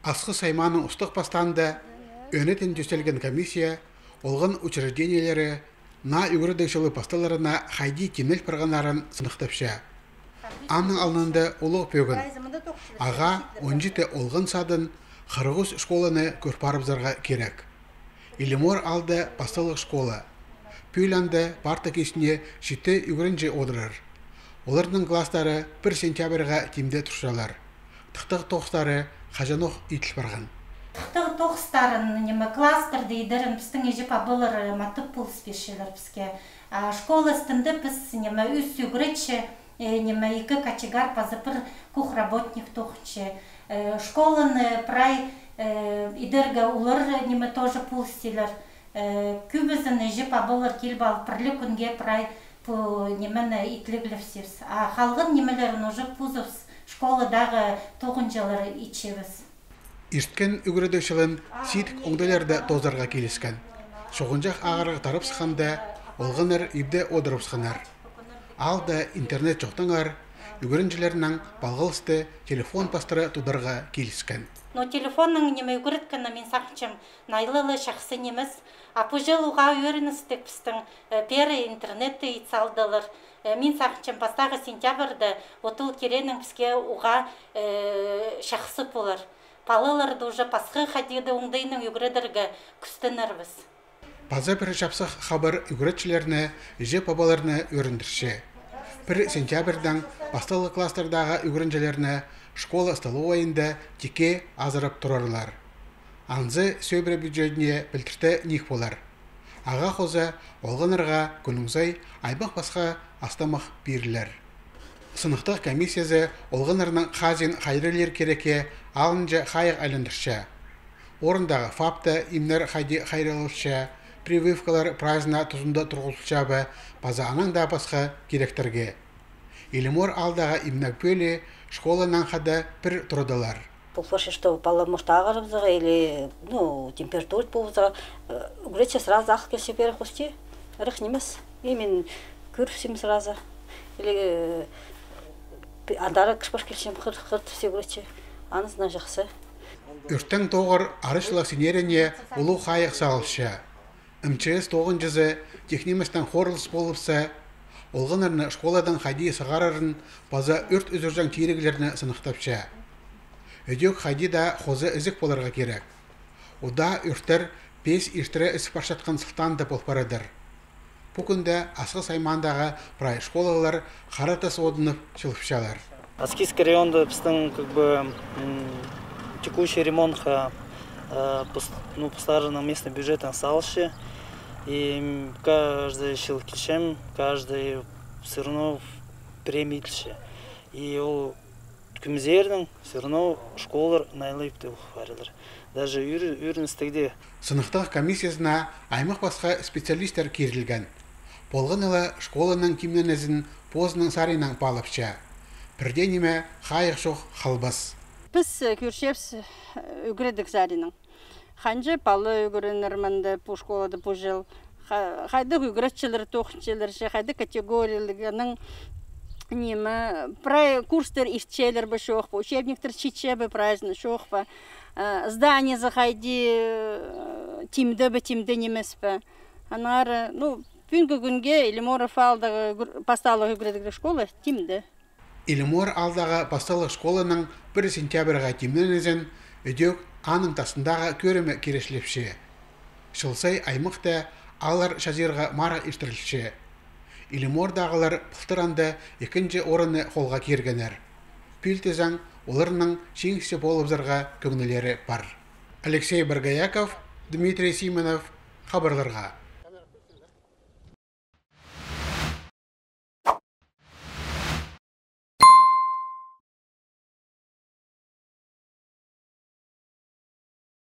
Асқы сайманың ұстық бастанда өнетін төселген комиссия олғын учреждениялары на үгірдекшілі пасталарына хайди темел пырғанарын сынықтапша. Анның алынында олық пөгін. Аға 17 олғын садын қырғыз школаны көрпарыбзарға керек. Илимор алды пасталық школа. Пүйланды парта кесіне жіті үгірінже одырыр. Олардың кластары 1 сентябрға темде тұршалар. Тықтық тоқстары қажанық итіл барған. Тықтық тоқстарын кластыр дейдірім пістің ежіп абылыр матып бұл спешелер піске. Школа стынды піс үс үгіречі, екі качегар пазапыр кух работник тоқчы. Школаны прай идерга улыр тоже пул стилер. Күбізін ежіп абылыр келбал пірлі күнге прай немені итліглів севс. Халғын немелерін уже пузовс школадағы тоғынжалары ичевіз. Ирткен үгірдеушілін ситік оңдайларда тоздарға келескен. Шоғынжақ ағырғы тарып сықанда олғыныр ибде одырып сықанар. Алда интернет жоқтыңар, үгірінжілерінің балғылысты телефон пастыры тударға келескен. Но телефонның неме үгіріткіні мен сақчым найлылы шақсы неміз. Апы жыл ұға өріністік пістің пері интернетті итсалдылыр. Мен сақчым пастағы сентябрді отыл керенің піске ұға шақсы болыр. Палыларды уже пасқы қадеді оңдайының үгірідіргі күстінірбіз. Паза бір жапсық қабыр үгіретшілеріне жеп абаларына өріндірше. 1 сентябрдан басталы кластардағы үгірінжелеріне школа столу айында теке азырып тұрарлар. Анзы сөйбірі бюджетіне білтірті нек болар. Аға қозы олғынырға күніңзай айбақ басқа астамақ берілер. Сынықтық комиссиясы олғынырның қазин қайрылер кереке алынжа қайық айландырша. Орындағы фапта имнер қайди қайрылырша, прививкалар праздна тұзында тұрғылшабы база анаңда басқа керектерге. Илимор алдағы имнак бөлі школанан қада бір тұрдылар. После что поломоштагар взага или температура повза греча сразу ахке себе хости рахнимас имен курсим сразу или адара кшпаш келшем хырт все греча анысына жақсы. Үртен тоғыр арышлық синерене улу қайық сағылшы. МЧС тоғын жүзі технимастан хорылыс болыпса, олғынырны школадың қайди сығарарын база үрт үзіржан тейрегілеріне сынықтапша. Өдек қайди да қозы үзік боларға керек. Ода үрттер 5 иштірі үсіп башатқан сылтанды болпарадыр. Бүкінде асқы саймандағы прай школалар қараты соғынып шылыпшалар. Аскийский районда біздің текущий ремонт поставлен местным бюджетом салши. И каждый шил кишем, каждый все равно премитлши. И ол күмзердің все равно школалар найлайып деп барылыр. Даже үріністігде. Сынықтық комиссиясына аймақ басқа специалистер керілген. Болғынылы школаның кимненезін позының саринан балыпша. Бірденеме қайық шоқ қалбас. Біз көршепс үгірдік заринын. Ханжы палы үгірінірмінді по школады по жыл. Қайды үгіретчілер, тоқчілер, қайды категориялығының немі. Прай курстер ишчелер бі шоқ, учебниктер чиче бі прайзны шоқ бі. Здание қайды тимді немес бі. Анары, бүгінгі күнге Илиморов алдағы пасталық үгіредік школы тимді. Илимор алдағы пасталық школаның 1 сентябрға тимденезін өдек аның тасындағы көрімі керешлепші. Шылсай аймықта алар шазирға мара іштірілші. Илимордағылар пұлтыранды екінші орыны қолға кергенер. Пүлтезің оларының шеңісі болыбзарға көңілері бар. Алексей Баргаяков, Дмитрий Симонов, хабарларға.